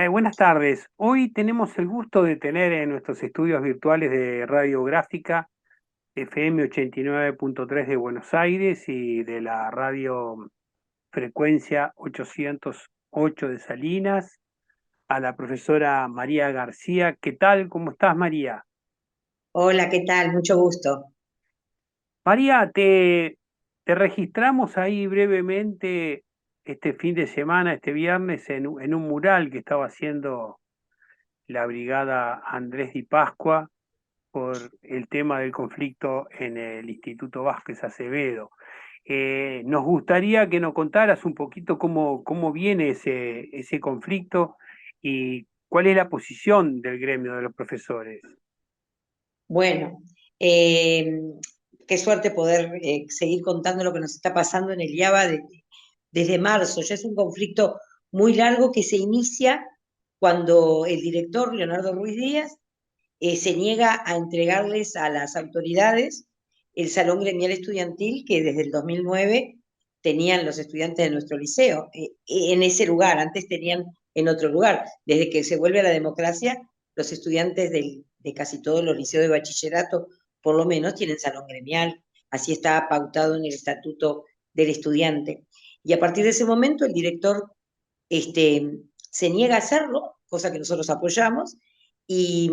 Buenas tardes. Hoy tenemos el gusto de tener en nuestros estudios virtuales de radiográfica FM 89.3 de Buenos Aires y de la radio frecuencia 808 de Salinas a la profesora María García. ¿Qué tal? ¿Cómo estás, María? Hola, ¿qué tal? Mucho gusto. María, te registramos ahí brevemente este fin de semana, este viernes, en un mural que estaba haciendo la brigada Andrés Di Pascua por el tema del conflicto en el Instituto Vázquez Acevedo. Nos gustaría que nos contaras un poquito cómo viene ese conflicto y cuál es la posición del gremio de los profesores. Bueno, eh, qué suerte poder seguir contando lo que nos está pasando en el IABA desde marzo. Ya es un conflicto muy largo que se inicia cuando el director, Leonardo Ruiz Díaz, se niega a entregarles a las autoridades el salón gremial estudiantil que desde el 2009 tenían los estudiantes de nuestro liceo, en ese lugar, antes tenían en otro lugar. Desde que se vuelve a la democracia, los estudiantes de casi todos los liceos de bachillerato, por lo menos, tienen salón gremial. Así está pautado en el estatuto del estudiante. Y a partir de ese momento, el director este, se niega a hacerlo, cosa que nosotros apoyamos, y,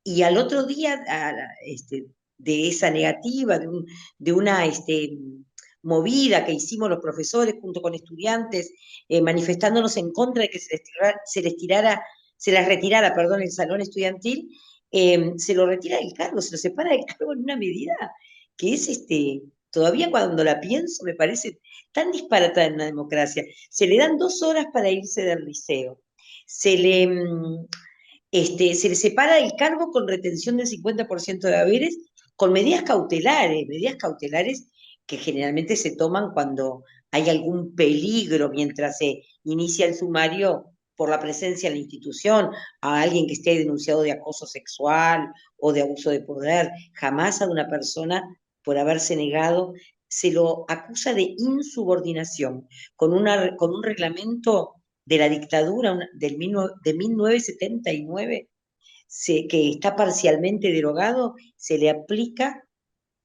y al otro día de esa negativa, de una movida que hicimos los profesores junto con estudiantes, manifestándonos en contra de que se les retirara, perdón, el salón estudiantil, se lo retira del cargo, se lo separa del cargo en una medida que es todavía cuando la pienso me parece tan disparatada en una democracia. Se le dan 2 horas para irse del liceo. Se le, se le separa del cargo con retención del 50% de haberes, con medidas cautelares que generalmente se toman cuando hay algún peligro mientras se inicia el sumario por la presencia en la institución, a alguien que esté denunciado de acoso sexual o de abuso de poder. Jamás a una persona por haberse negado se lo acusa de insubordinación, con un reglamento de la dictadura de 1979 que está parcialmente derogado, se le aplica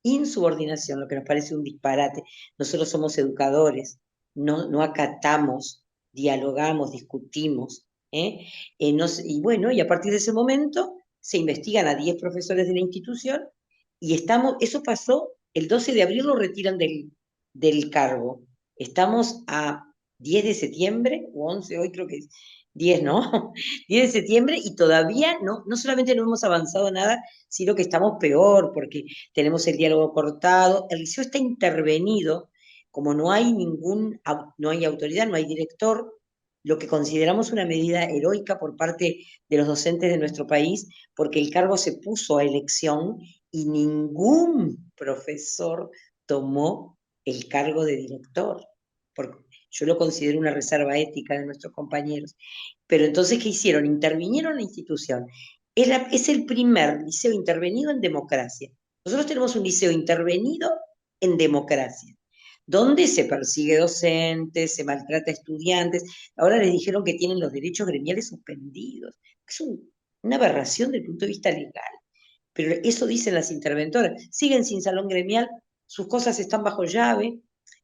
insubordinación, lo que nos parece un disparate. Nosotros somos educadores, no acatamos, dialogamos, discutimos. Y bueno, y a partir de ese momento se investigan a 10 profesores de la institución y eso pasó, el 12 de abril lo retiran del cargo. Estamos a 10 de septiembre, o 11 hoy creo que es 10, ¿no? 10 de septiembre y todavía no solamente no hemos avanzado nada, sino que estamos peor, porque tenemos el diálogo cortado, el liceo está intervenido, como no hay autoridad, no hay director, lo que consideramos una medida heroica por parte de los docentes de nuestro país, porque el cargo se puso a elección y ningún profesor tomó el cargo de director, porque yo lo considero una reserva ética de nuestros compañeros. Pero entonces, ¿qué hicieron? Intervinieron en la institución. Es el primer liceo intervenido en democracia. Nosotros tenemos un liceo intervenido en democracia, donde se persigue docentes, se maltrata a estudiantes. Ahora les dijeron que tienen los derechos gremiales suspendidos. Es una aberración desde el punto de vista legal. Pero eso dicen las interventoras. Siguen sin salón gremial, sus cosas están bajo llave,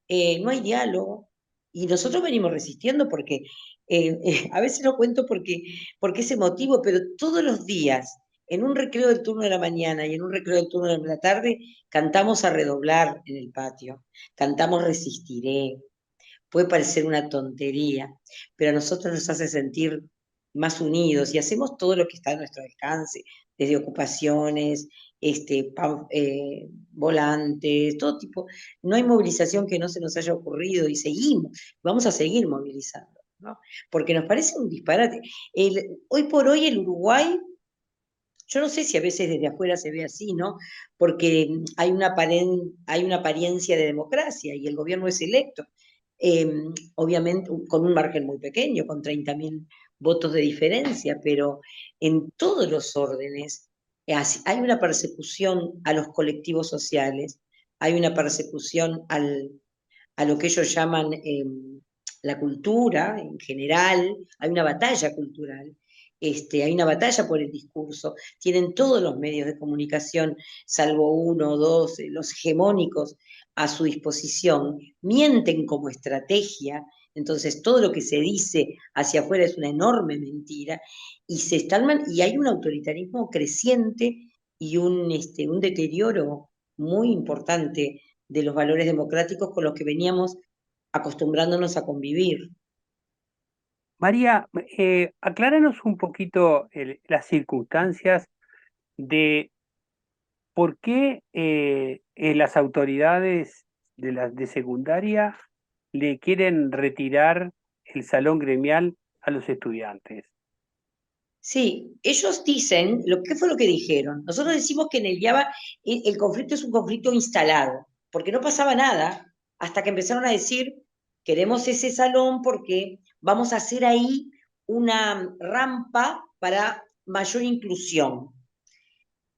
no hay diálogo. Y nosotros venimos resistiendo porque, a veces lo cuento porque ese motivo, pero todos los días, en un recreo del turno de la mañana y en un recreo del turno de la tarde, cantamos a redoblar en el patio, cantamos Resistiré. Puede parecer una tontería, pero a nosotros nos hace sentir más unidos y hacemos todo lo que está a nuestro alcance, desde ocupaciones, volantes, todo tipo. No hay movilización que no se nos haya ocurrido y vamos a seguir movilizando, ¿no? Porque nos parece un disparate. Hoy por hoy el Uruguay, yo no sé si a veces desde afuera se ve así, ¿no? Porque hay una apariencia de democracia y el gobierno es electo, eh, obviamente con un margen muy pequeño, con 30.000 votos de diferencia, pero en todos los órdenes hay una persecución a los colectivos sociales, hay una persecución a lo que ellos llaman la cultura en general, hay una batalla cultural, hay una batalla por el discurso, tienen todos los medios de comunicación, salvo uno o dos, los hegemónicos, a su disposición, mienten como estrategia, entonces todo lo que se dice hacia afuera es una enorme mentira, y hay un autoritarismo creciente y un deterioro muy importante de los valores democráticos con los que veníamos acostumbrándonos a convivir. María, acláranos un poquito las circunstancias de por qué las autoridades de secundaria le quieren retirar el salón gremial a los estudiantes. Sí, ellos dicen, ¿qué fue lo que dijeron? Nosotros decimos que en el IABA el conflicto es un conflicto instalado, porque no pasaba nada hasta que empezaron a decir, queremos ese salón porque vamos a hacer ahí una rampa para mayor inclusión.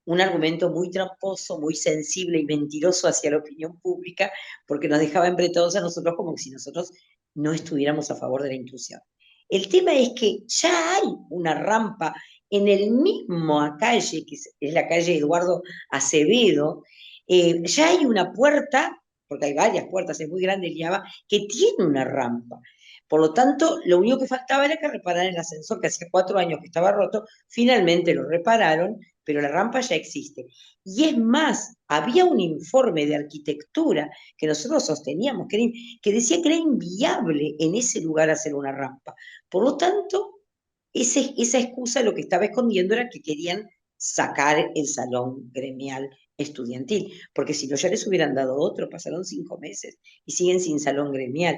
Un argumento muy tramposo, muy sensible y mentiroso hacia la opinión pública, porque nos dejaba embretados a nosotros como si nosotros no estuviéramos a favor de la inclusión. El tema es que ya hay una rampa en el mismo calle, que es la calle Eduardo Acevedo, ya hay una puerta, porque hay varias puertas, es muy grande el IABA, que tiene una rampa. Por lo tanto, lo único que faltaba era que repararan el ascensor, que hacía 4 años que estaba roto, finalmente lo repararon, pero la rampa ya existe. Y es más, había un informe de arquitectura que nosotros sosteníamos, que decía que era inviable en ese lugar hacer una rampa. Por lo tanto, esa excusa lo que estaba escondiendo era que querían sacar el salón gremial estudiantil, porque si no ya les hubieran dado otro, pasaron 5 meses y siguen sin salón gremial.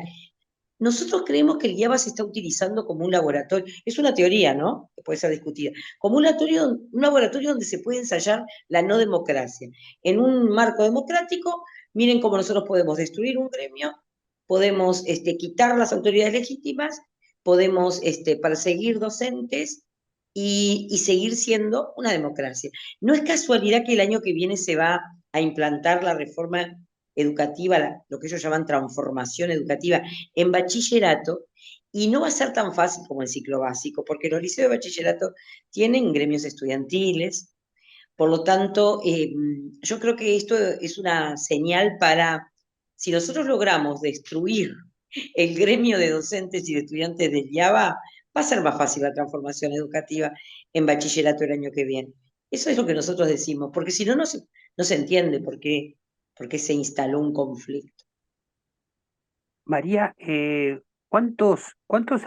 Nosotros creemos que el IABA se está utilizando como un laboratorio, es una teoría, ¿no? Que puede ser discutida, como un laboratorio donde se puede ensayar la no democracia. En un marco democrático, miren cómo nosotros podemos destruir un gremio, podemos quitar las autoridades legítimas, podemos perseguir docentes y seguir siendo una democracia. No es casualidad que el año que viene se va a implantar la reforma educativa, lo que ellos llaman transformación educativa, en bachillerato, y no va a ser tan fácil como el ciclo básico, porque los liceos de bachillerato tienen gremios estudiantiles, por lo tanto, yo creo que esto es una señal para, si nosotros logramos destruir el gremio de docentes y de estudiantes del IABA, va a ser más fácil la transformación educativa en bachillerato el año que viene. Eso es lo que nosotros decimos, porque si no, no se entiende por qué se instaló un conflicto. María, ¿cuántos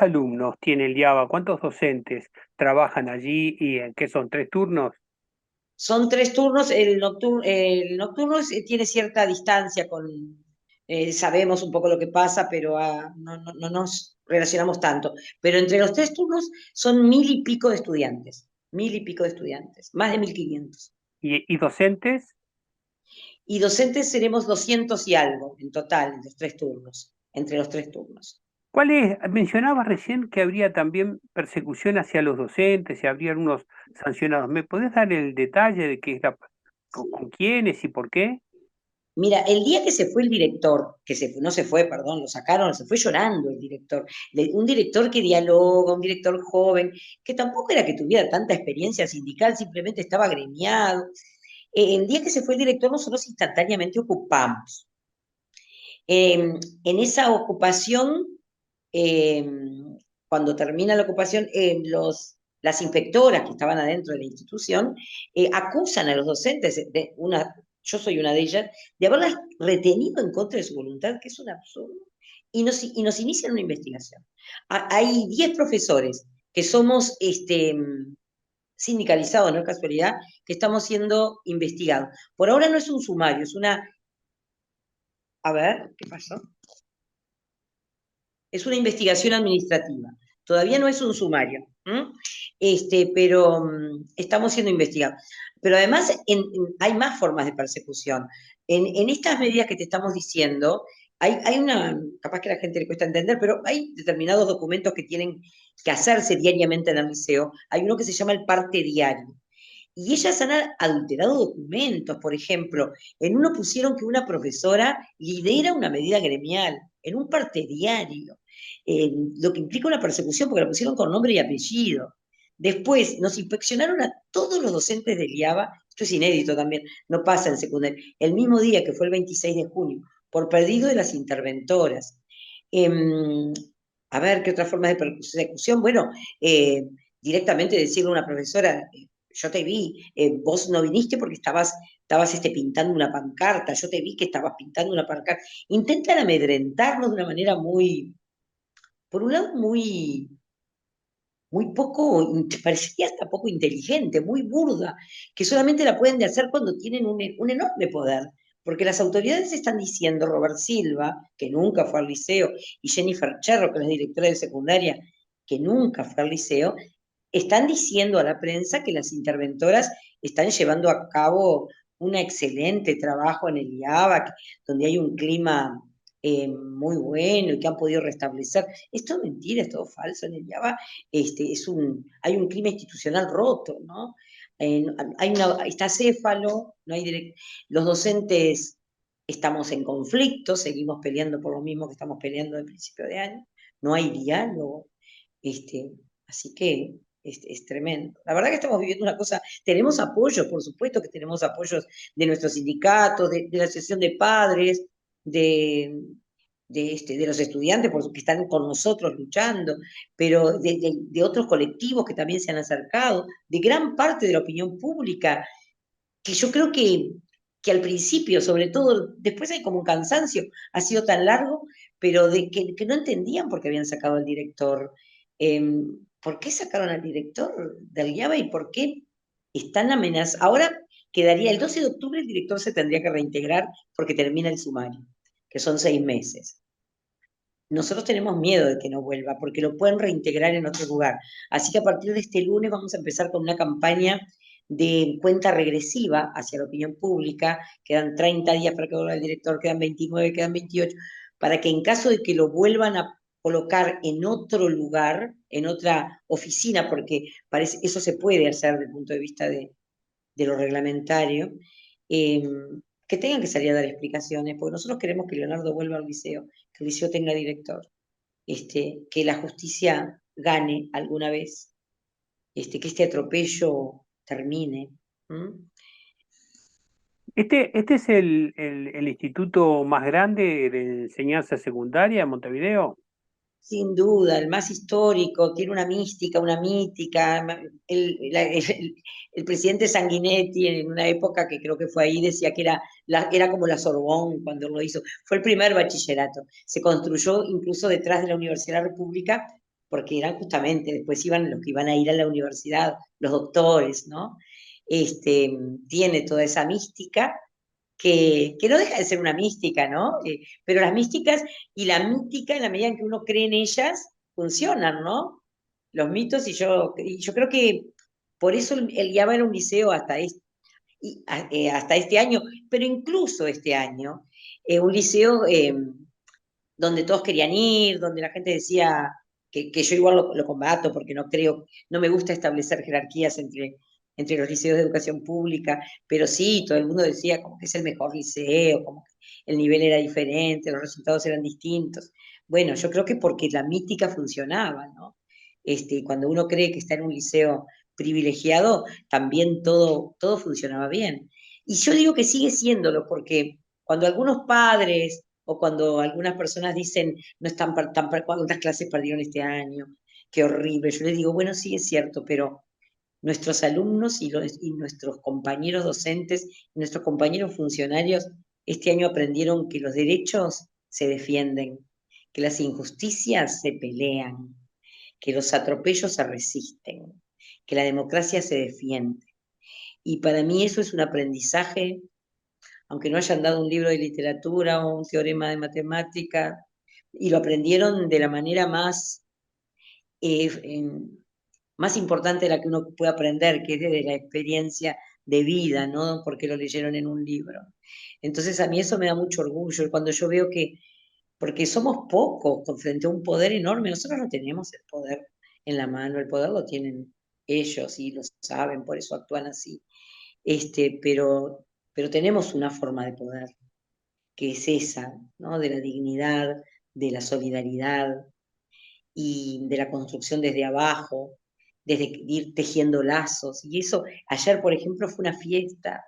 alumnos tiene el IABA? ¿Cuántos docentes trabajan allí y en qué son 3 turnos? Son 3 turnos, el nocturno tiene cierta distancia sabemos un poco lo que pasa, pero no nos relacionamos tanto. Pero entre los 3 turnos son 1.000 y pico de estudiantes, 1.000 y pico de estudiantes, más de 1.500. ¿Y docentes? Y docentes seremos 200 y algo en total, en los 3 turnos, entre los 3 turnos. ¿Cuál es? Mencionabas recién que habría también persecución hacia los docentes y habría algunos sancionados. ¿Me podés dar el detalle de qué es con quiénes y por qué? Mira, el día que se fue el director, no se fue, perdón, lo sacaron, se fue llorando el director, un director que dialoga, un director joven, que tampoco era que tuviera tanta experiencia sindical, simplemente estaba agremiado. El día que se fue el director, nosotros instantáneamente ocupamos. En esa ocupación, eh, cuando termina la ocupación, las inspectoras que estaban adentro de la institución acusan a los docentes, yo soy una de ellas, de haberlas retenido en contra de su voluntad, que es un absurdo, y nos inician una investigación. Hay 10 profesores que somos sindicalizados, no es casualidad, que estamos siendo investigados. Por ahora no es un sumario, es una... A ver, ¿qué pasó? Es una investigación administrativa. Todavía no es un sumario, pero estamos siendo investigados. Pero además hay más formas de persecución. En estas medidas que te estamos diciendo, hay capaz que a la gente le cuesta entender, pero hay determinados documentos que tienen que hacerse diariamente en el liceo. Hay uno que se llama el parte diario. Y ellas han adulterado documentos, por ejemplo, en uno pusieron que una profesora lidera una medida gremial, en un parte diario. lo que implica una persecución, porque la pusieron con nombre y apellido. Después nos inspeccionaron a todos los docentes del IABA, esto es inédito también, no pasa en secundaria, el mismo día que fue el 26 de junio, por pedido de las interventoras. A ver, ¿qué otra forma de persecución? Bueno, directamente decirle a una profesora, yo te vi, vos no viniste porque estabas pintando una pancarta, yo te vi que estabas pintando una pancarta. Intentan amedrentarnos de una manera muy, por un lado, muy poco, parecía hasta poco inteligente, muy burda, que solamente la pueden de hacer cuando tienen un enorme poder. Porque las autoridades están diciendo, Robert Silva, que nunca fue al liceo, y Jennifer Cherro, que es la directora de secundaria, que nunca fue al liceo, están diciendo a la prensa que las interventoras están llevando a cabo un excelente trabajo en el IABA, donde hay un clima muy bueno y que han podido restablecer. Es todo mentira, es todo falso. En el IABA hay un clima institucional roto, ¿no? Está Céfalo, no hay los docentes estamos en conflicto, seguimos peleando por lo mismo que estamos peleando al principio de año, no hay diálogo, este, así que es tremendo. La verdad que estamos viviendo una cosa, tenemos apoyos, por supuesto que tenemos apoyos de nuestros sindicatos, de la Asociación de Padres, de, de los estudiantes que están con nosotros luchando, pero de otros colectivos que también se han acercado, de gran parte de la opinión pública, que yo creo que al principio, sobre todo, después hay como un cansancio, ha sido tan largo, pero que no entendían por qué habían sacado al director. ¿Por qué sacaron al director del IABA y por qué están amenazados? Ahora quedaría el 12 de octubre, el director se tendría que reintegrar porque termina el sumario, que son 6 meses. Nosotros tenemos miedo de que no vuelva, porque lo pueden reintegrar en otro lugar. Así que a partir de este lunes vamos a empezar con una campaña de cuenta regresiva hacia la opinión pública. Quedan 30 días para que vuelva el director, quedan 29, quedan 28, para que en caso de que lo vuelvan a colocar en otro lugar, en otra oficina, porque eso se puede hacer desde el punto de vista de lo reglamentario, eh, que tengan que salir a dar explicaciones, porque nosotros queremos que Leonardo vuelva al liceo, que el liceo tenga director, que la justicia gane alguna vez, que este atropello termine. ¿Mm? Este es el instituto más grande de enseñanza secundaria en Montevideo. Sin duda, el más histórico, tiene una mística, una mítica. El presidente Sanguinetti, en una época que creo que fue ahí, decía que era como la Sorbón cuando lo hizo. Fue el primer bachillerato. Se construyó incluso detrás de la Universidad de la República, porque eran justamente, después iban los que iban a ir a la universidad, los doctores, ¿no? Tiene toda esa mística que no deja de ser una mística, ¿no? Pero las místicas y la mítica, en la medida en que uno cree en ellas, funcionan, ¿no? Los mitos, y yo creo que por eso el IABA era un liceo hasta este año, pero incluso este año, un liceo donde todos querían ir, donde la gente decía que yo igual lo combato porque no creo, no me gusta establecer jerarquías entre los liceos de educación pública, pero sí, todo el mundo decía como que es el mejor liceo, como que el nivel era diferente, los resultados eran distintos. Bueno, yo creo que porque la mística funcionaba, ¿no? Cuando uno cree que está en un liceo privilegiado, también todo funcionaba bien. Y yo digo que sigue siéndolo, porque cuando algunos padres o cuando algunas personas dicen, no están cuántas clases perdieron este año, qué horrible, yo les digo, bueno, sí es cierto, pero nuestros alumnos y nuestros compañeros docentes, nuestros compañeros funcionarios, este año aprendieron que los derechos se defienden, que las injusticias se pelean, que los atropellos se resisten, que la democracia se defiende. Y para mí eso es un aprendizaje, aunque no hayan dado un libro de literatura o un teorema de matemática, y lo aprendieron de la manera eh, em, más importante de la que uno puede aprender, que es desde la experiencia de vida, ¿no? Porque lo leyeron en un libro. Entonces a mí eso me da mucho orgullo, cuando yo veo porque somos pocos frente a un poder enorme, nosotros no tenemos el poder en la mano, el poder lo tienen ellos y lo saben, por eso actúan así. Pero tenemos una forma de poder, que es esa, ¿no? De la dignidad, de la solidaridad, y de la construcción desde abajo, desde ir tejiendo lazos. Y eso, ayer, por ejemplo, fue una fiesta,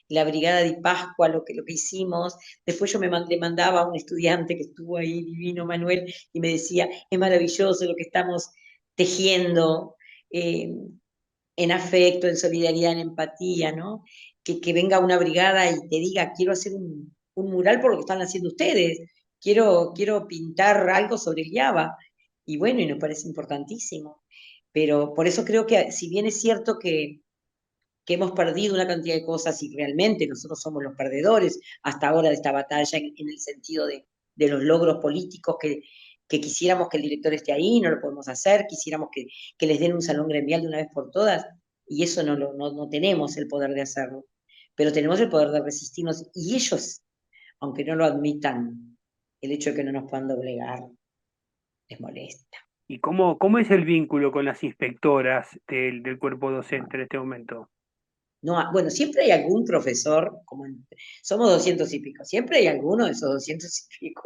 la Brigada de Pascua, lo que hicimos. Después yo le mandaba a un estudiante que estuvo ahí, divino Manuel, y me decía, es maravilloso lo que estamos tejiendo, eh, en afecto, en solidaridad, en empatía, ¿no? Que venga una brigada y te diga, quiero hacer un mural por lo que están haciendo ustedes, quiero pintar algo sobre el Java. Y bueno, y nos parece importantísimo. Pero por eso creo que, si bien es cierto que hemos perdido una cantidad de cosas y realmente nosotros somos los perdedores hasta ahora de esta batalla en el sentido de los logros políticos que quisiéramos que el director esté ahí, no lo podemos hacer, quisiéramos que les den un salón gremial de una vez por todas, y eso no tenemos el poder de hacerlo, pero tenemos el poder de resistirnos, y ellos, aunque no lo admitan, el hecho de que no nos puedan doblegar les molesta. ¿Y cómo es el vínculo con las inspectoras del cuerpo docente en este momento? No, bueno, siempre hay algún profesor, somos 200 y pico, siempre hay alguno de esos 200 y pico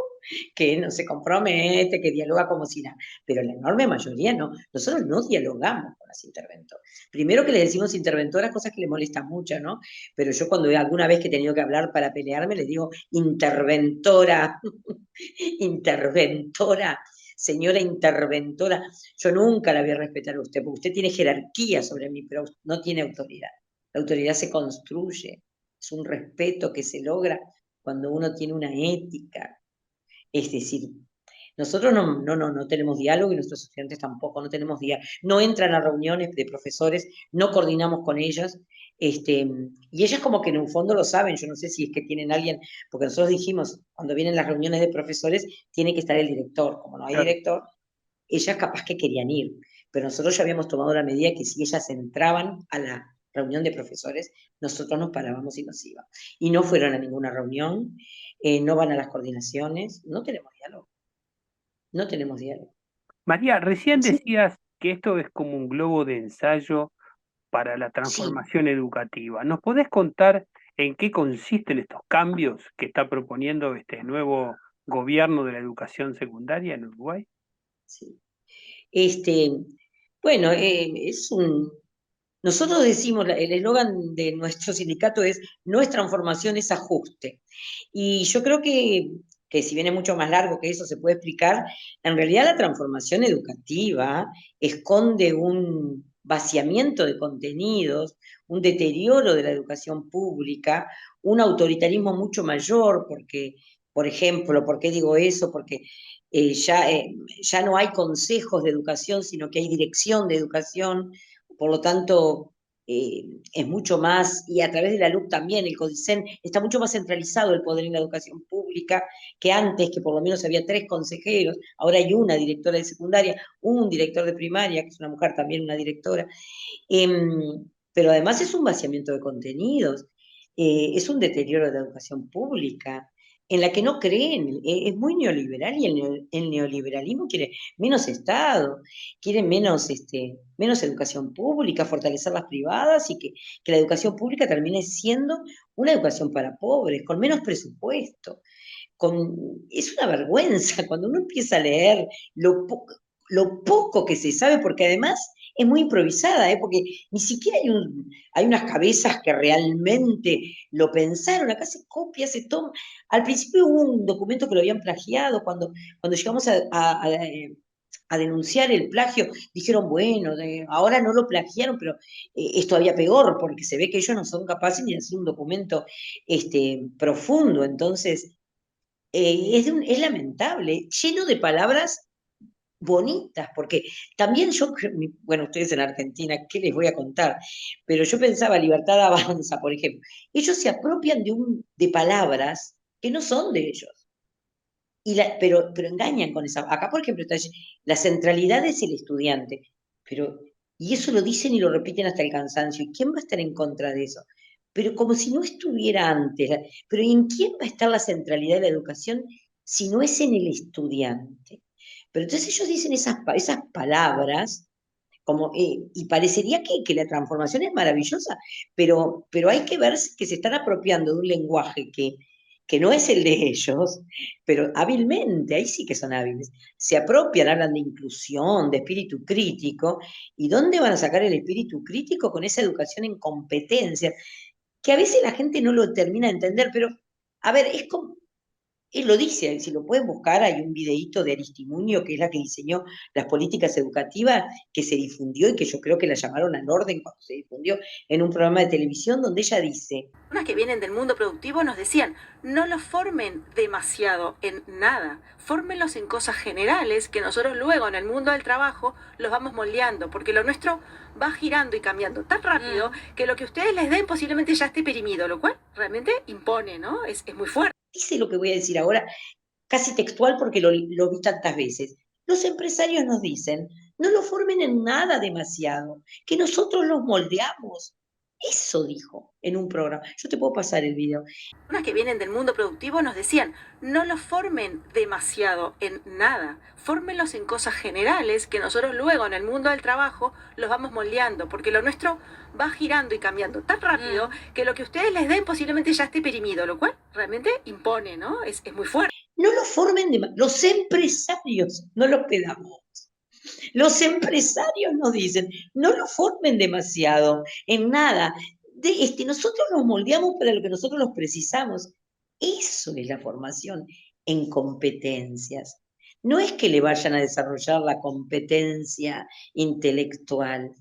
que no se compromete, que dialoga como si nada, pero la enorme mayoría no. Nosotros no dialogamos con las interventoras. Primero que les decimos interventoras, cosas que les molestan mucho, ¿no? Pero yo cuando alguna vez que he tenido que hablar para pelearme, les digo interventora, interventora, señora interventora. Yo nunca la voy a respetar a usted, porque usted tiene jerarquía sobre mí, pero no tiene autoridad. La autoridad se construye, es un respeto que se logra cuando uno tiene una ética. Es decir, nosotros no tenemos diálogo y nuestros estudiantes tampoco, no tenemos diálogo. No entran a reuniones de profesores, no coordinamos con ellas. Y ellas como que en un fondo lo saben, yo no sé si es que tienen alguien, porque nosotros dijimos, cuando vienen las reuniones de profesores, tiene que estar el director, como no hay Claro. director, ellas capaz que querían ir, pero nosotros ya habíamos tomado la medida que si ellas entraban a la reunión de profesores, nosotros nos parábamos y nos íbamos. Y no fueron a ninguna reunión, no van a las coordinaciones, no tenemos diálogo, no tenemos diálogo. María, recién Sí, decías que esto es como un globo de ensayo para la sí. transformación educativa. ¿Nos podés contar en qué consisten estos cambios que está proponiendo este nuevo gobierno de la educación secundaria en Uruguay? Sí. Este, bueno, nosotros decimos, el eslogan de nuestro sindicato es, no es transformación, es ajuste. Y yo creo que si bien es mucho más largo que eso, se puede explicar, en realidad la transformación educativa esconde un vaciamiento de contenidos, un deterioro de la educación pública, un autoritarismo mucho mayor, porque, por ejemplo, ¿por qué digo eso? Porque ya no hay consejos de educación, sino que hay dirección de educación, por lo tanto, es mucho más, y a través de la LUC también, el CODICEN, está mucho más centralizado el poder en la educación pública que antes, que por lo menos había 3 consejeros, ahora hay una directora de secundaria, un director de primaria, que es una mujer también, una directora. Pero además es un vaciamiento de contenidos, es un deterioro de la educación pública, en la que no creen, es muy neoliberal y el neoliberalismo quiere menos Estado, quiere menos educación pública, fortalecer las privadas y que la educación pública termine siendo una educación para pobres, con menos presupuesto. Es una vergüenza cuando uno empieza a leer lo poco que se sabe, porque además es muy improvisada, porque ni siquiera hay unas cabezas que realmente lo pensaron, acá se copia, se toma. Al principio hubo un documento que lo habían plagiado, cuando llegamos a denunciar el plagio, dijeron, bueno, ahora no lo plagiaron, pero es todavía peor, porque se ve que ellos no son capaces ni de hacer un documento profundo, entonces es lamentable, lleno de palabras bonitas, porque también yo, bueno, ustedes en Argentina, ¿qué les voy a contar? Pero yo pensaba, Libertad Avanza, por ejemplo, ellos se apropian de palabras que no son de ellos, pero engañan con esa. Acá, por ejemplo, la centralidad es el estudiante, pero, y eso lo dicen y lo repiten hasta el cansancio, ¿y quién va a estar en contra de eso? Pero como si no estuviera antes, pero ¿en quién va a estar la centralidad de la educación si no es en el estudiante? Pero entonces ellos dicen esas palabras, y parecería que la transformación es maravillosa, pero hay que ver que se están apropiando de un lenguaje que no es el de ellos, pero hábilmente, ahí sí que son hábiles, se apropian, hablan de inclusión, de espíritu crítico, ¿y dónde van a sacar el espíritu crítico con esa educación en competencias? Que a veces la gente no lo termina de entender, pero, a ver, es como, él lo dice, si lo pueden buscar, hay un videíto de Aristimuño, que es la que diseñó las políticas educativas, que se difundió y que yo creo que la llamaron al orden cuando se difundió en un programa de televisión, donde ella dice, Que vienen del mundo productivo nos decían, no los formen demasiado en nada, fórmenlos en cosas generales que nosotros luego en el mundo del trabajo los vamos moldeando, porque lo nuestro va girando y cambiando tan rápido que lo que ustedes les den posiblemente ya esté perimido, lo cual realmente impone, ¿no? Es muy fuerte. dice lo que voy a decir ahora, casi textual porque lo vi tantas veces. Los empresarios nos dicen, no lo formen en nada demasiado, que nosotros los moldeamos. Eso dijo en un programa. Yo te puedo pasar el video. Que vienen del mundo productivo nos decían, no los formen demasiado en nada, fórmenlos en cosas generales que nosotros luego en el mundo del trabajo los vamos moldeando, porque lo nuestro va girando y cambiando tan rápido que lo que ustedes les den posiblemente ya esté perimido, lo cual realmente impone, ¿no? Es muy fuerte. No lo formen los empresarios, no los pedagogos. Los empresarios nos dicen, no lo formen demasiado en nada. Nosotros nos moldeamos para lo que nosotros los precisamos. Eso es la formación en competencias. No es que le vayan a desarrollar la competencia intelectual.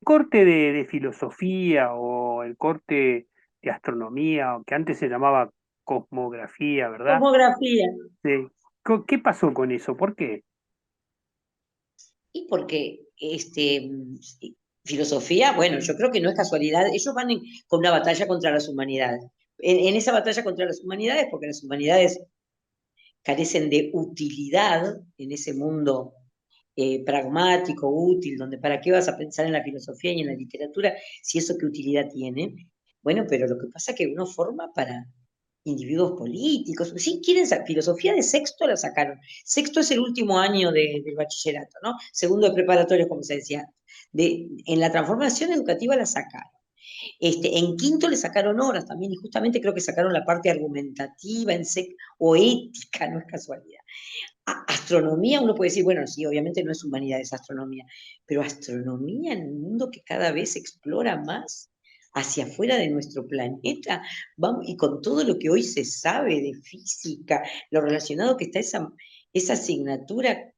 Corte de filosofía o el corte de astronomía, que antes se llamaba cosmografía, ¿verdad? Cosmografía. Sí. ¿Qué pasó con eso? ¿Por qué? Y porque filosofía, bueno, yo creo que no es casualidad, ellos van con una batalla contra las humanidades. En esa batalla contra las humanidades, porque las humanidades carecen de utilidad en ese mundo pragmático, útil, donde para qué vas a pensar en la filosofía y en la literatura si eso qué utilidad tiene. Bueno, pero lo que pasa es que uno forma para individuos políticos. Sí, quieren filosofía de sexto la sacaron. Sexto es el último año del bachillerato, ¿no? Segundo de preparatorio, como se decía. En la transformación educativa la sacaron. En quinto le sacaron horas también, y justamente creo que sacaron la parte argumentativa o ética, no es casualidad. Astronomía, uno puede decir, bueno, sí, obviamente no es humanidades astronomía, pero astronomía en un mundo que cada vez explora más hacia afuera de nuestro planeta, vamos, y con todo lo que hoy se sabe de física, lo relacionado que está esa asignatura,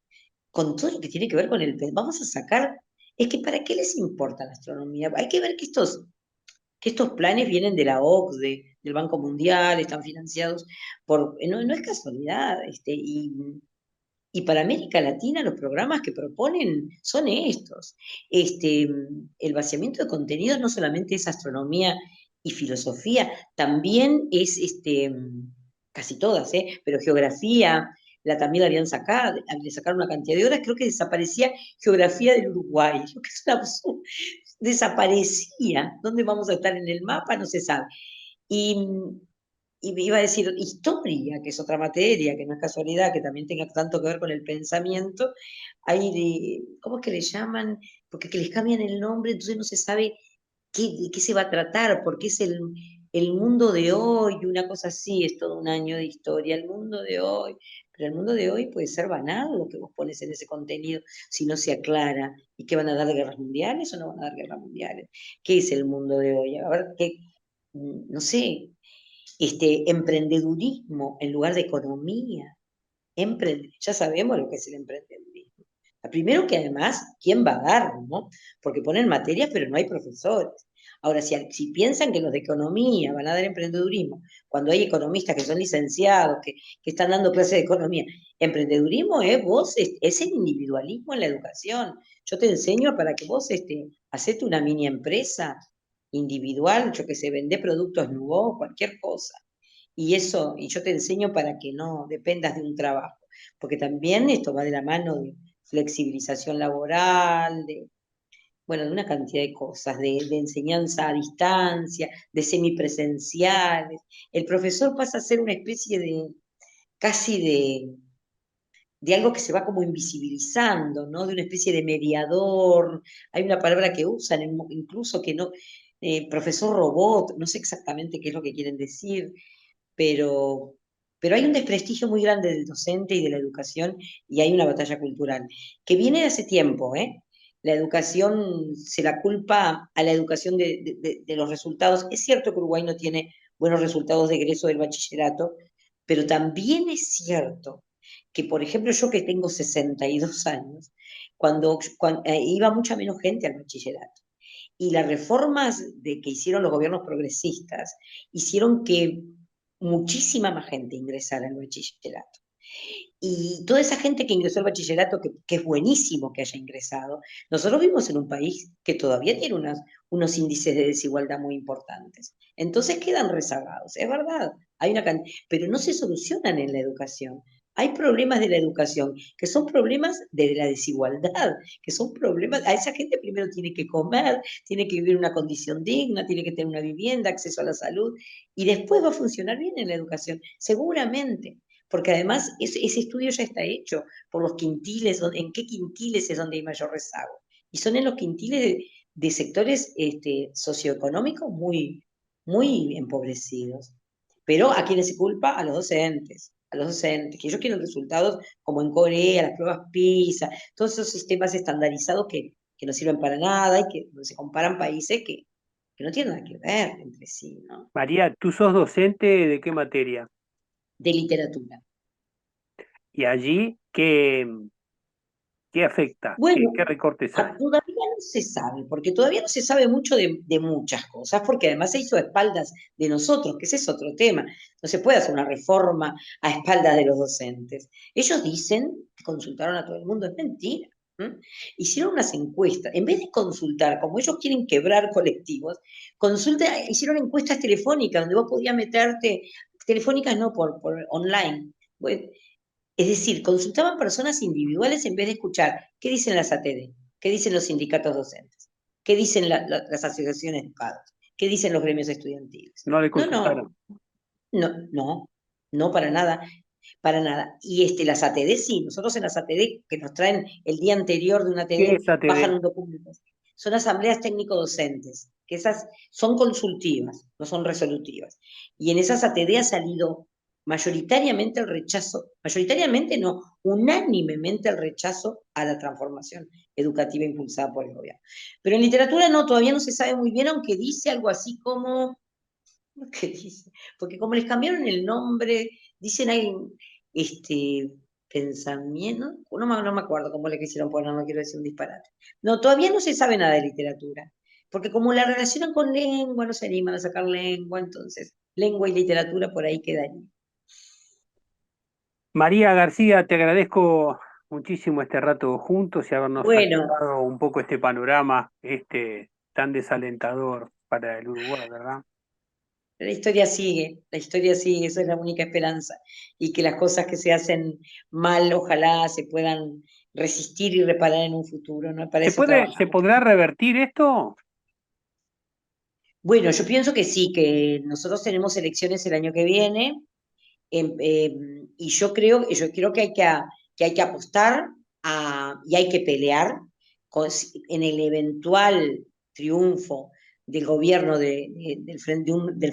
con todo lo que tiene que ver con vamos a sacar, es que ¿para qué les importa la astronomía? Hay que ver que estos planes vienen de la OCDE, del Banco Mundial, están financiados no es casualidad, y para América Latina los programas que proponen son estos. El vaciamiento de contenidos no solamente es astronomía y filosofía, también es casi todas, pero geografía, también la habían sacado, le sacaron una cantidad de horas, creo que desaparecía geografía del Uruguay, lo que es un absurdo, desaparecía. ¿Dónde vamos a estar en el mapa? No se sabe. Y, y iba a decir historia, que es otra materia, que no es casualidad, que también tenga tanto que ver con el pensamiento. ¿Cómo es que le llaman? Porque que les cambian el nombre, entonces no se sabe de qué se va a tratar, porque es el mundo de hoy, una cosa así, es todo un año de historia, el mundo de hoy. Pero el mundo de hoy puede ser banal lo que vos pones en ese contenido si no se aclara. ¿Y qué van a dar guerras mundiales o no van a dar guerras mundiales? ¿Qué es el mundo de hoy? A ver, no sé, emprendedurismo en lugar de economía. Ya sabemos lo que es el emprendedurismo. Primero que además, ¿quién va a dar, no? Porque ponen materias, pero no hay profesores. Ahora, si piensan que los de economía van a dar emprendedurismo, cuando hay economistas que son licenciados, que están dando clases de economía, emprendedurismo es el individualismo en la educación. Yo te enseño para que vos hacete una mini empresa individual, yo que sé, vende productos nuevos, cualquier cosa. Y yo te enseño para que no dependas de un trabajo, porque también esto va de la mano de flexibilización laboral, bueno, de una cantidad de cosas, de enseñanza a distancia, de semipresenciales. El profesor pasa a ser una especie casi de algo que se va como invisibilizando, ¿no? De una especie de mediador. Hay una palabra que usan, incluso que no, profesor robot, no sé exactamente qué es lo que quieren decir, pero, pero hay un desprestigio muy grande del docente y de la educación y hay una batalla cultural que viene de hace tiempo, ¿eh? La educación se la culpa a la educación de los resultados. Es cierto que Uruguay no tiene buenos resultados de egreso del bachillerato, pero también es cierto que, por ejemplo, yo que tengo 62 años, cuando iba mucha menos gente al bachillerato. Y las reformas que hicieron los gobiernos progresistas hicieron que muchísima más gente ingresara al bachillerato. Y toda esa gente que ingresó al bachillerato, que es buenísimo que haya ingresado, nosotros vivimos en un país que todavía tiene unos índices de desigualdad muy importantes. Entonces quedan rezagados, es verdad, pero no se solucionan en la educación. Hay problemas de la educación que son problemas de la desigualdad, que son problemas, a esa gente primero tiene que comer, tiene que vivir en una condición digna, tiene que tener una vivienda, acceso a la salud, y después va a funcionar bien en la educación, seguramente porque además ese estudio ya está hecho por los quintiles, en qué quintiles es donde hay mayor rezago. Y son en los quintiles de sectores socioeconómicos muy empobrecidos. Pero ¿a quiénes se culpa? A los docentes, que ellos quieren resultados como en Corea, las pruebas PISA, todos esos sistemas estandarizados que no sirven para nada y que se comparan países que no tienen nada que ver entre sí, ¿no? María, ¿tú sos docente de qué materia? De literatura. ¿Y allí qué afecta? ¿Qué Bueno, recortes hay? todavía no se sabe, porque todavía no se sabe mucho de muchas cosas, porque además se hizo a espaldas de nosotros, que ese es otro tema. No se puede hacer una reforma a espaldas de los docentes. Ellos dicen que consultaron a todo el mundo, es mentira. Hicieron unas encuestas, en vez de consultar, como ellos quieren quebrar colectivos, hicieron encuestas telefónicas donde vos podías meterte, telefónicas no por online. Bueno, es decir, consultaban personas individuales en vez de escuchar qué dicen las ATD, qué dicen los sindicatos docentes, qué dicen las asociaciones de padres, qué dicen los gremios estudiantiles. No le No, no, consultaron. no, no para nada, para nada. Y las ATD sí, nosotros en las ATD que nos traen el día anterior de una ¿Qué ATD, es ATD? bajan un documento. Son asambleas técnico-docentes, que esas son consultivas, no son resolutivas. Y en esas ATD ha salido mayoritariamente el rechazo, mayoritariamente no, unánimemente el rechazo a la transformación educativa impulsada por el gobierno. Pero en literatura no, todavía no se sabe muy bien, aunque dice algo así como, ¿qué dice? Porque como les cambiaron el nombre, dicen ahí, pensamiento, no me acuerdo cómo le quisieron poner, no quiero decir un disparate. No, todavía no se sabe nada de literatura, porque como la relacionan con lengua, no se animan a sacar lengua, entonces lengua y literatura por ahí quedaría. María García, te agradezco muchísimo este rato juntos y habernos Bueno, aclarado un poco este panorama tan desalentador para el Uruguay, ¿verdad? la historia sigue, eso es la única esperanza, y que las cosas que se hacen mal, ojalá se puedan resistir y reparar en un futuro, ¿no? Para eso Se trabajamos. podrá revertir esto? Bueno, yo pienso que sí, que nosotros tenemos elecciones el año que viene, y yo creo que hay que apostar y hay que pelear en el eventual triunfo del gobierno del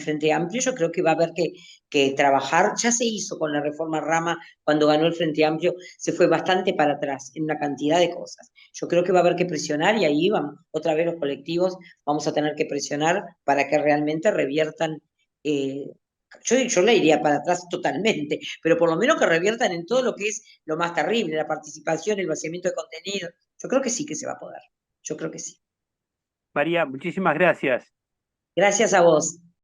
Frente Amplio. Yo creo que va a haber que trabajar, ya se hizo con la reforma Rama cuando ganó el Frente Amplio, se fue bastante para atrás en una cantidad de cosas. Yo creo que va a haber que presionar y ahí vamos, otra vez los colectivos vamos a tener que presionar para que realmente reviertan. Yo le iría para atrás totalmente, pero por lo menos que reviertan en todo lo que es lo más terrible, la participación, el vaciamiento de contenido. Yo creo que sí que se va a poder. Yo creo que sí. María, muchísimas gracias. Gracias a vos.